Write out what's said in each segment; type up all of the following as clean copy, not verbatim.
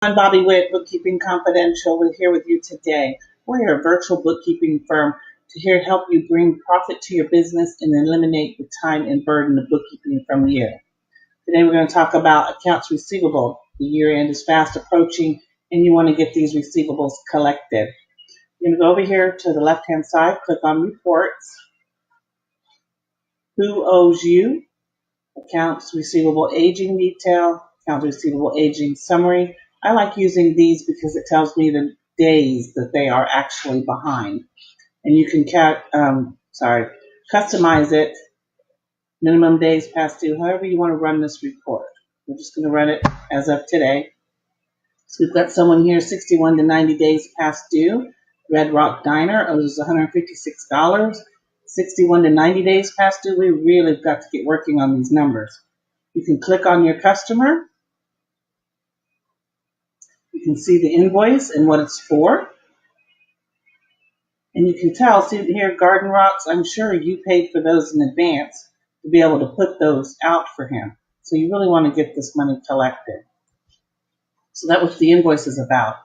I'm Bobby Witt, Bookkeeping Confidential. We're here with you today. We're a virtual bookkeeping firm to help you bring profit to your business and eliminate the time and burden of bookkeeping from you. Today we're going to talk about accounts receivable. The year end is fast approaching and you want to get these receivables collected. You're going to go over here to the left hand side, click on reports, who owes you, accounts receivable aging detail, accounts receivable aging summary. I like using these because it tells me the days that they are actually behind. And you can customize it, minimum days past due, however you want to run this report. We're just going to run it as of today. So we've got someone here, 61 to 90 days past due. Red Rock Diner owes $156. 61 to 90 days past due. We really got to get working on these numbers. You can click on your customer. You can see the invoice and what it's for. And you can tell, see here, Garden Rocks, I'm sure you paid for those in advance to be able to put those out for him. So you really want to get this money collected. So that's what the invoice is about.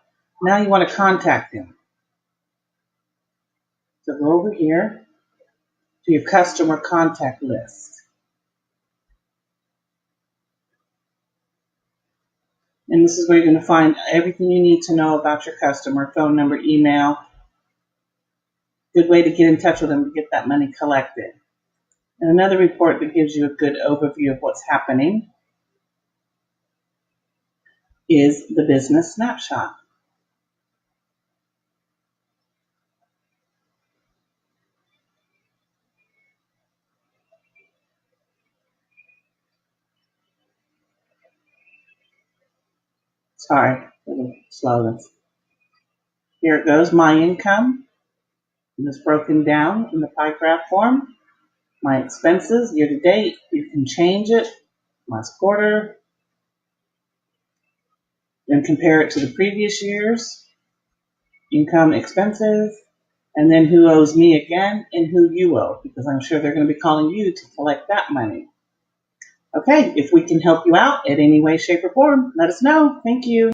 Now you want to contact him. So go over here to your customer contact list. And this is where you're going to find everything you need to know about your customer, phone number, email. Good way to get in touch with them to get that money collected. And another report that gives you a good overview of what's happening is the business snapshot. Sorry for the slowness. Here it goes, my income. And it's broken down in the pie graph form. My expenses, year to date, you can change it. Last quarter. Then compare it to the previous year's. Income, expenses. And then who owes me again and who you owe, because I'm sure they're going to be calling you to collect that money. Okay, if we can help you out in any way, shape, or form, let us know. Thank you.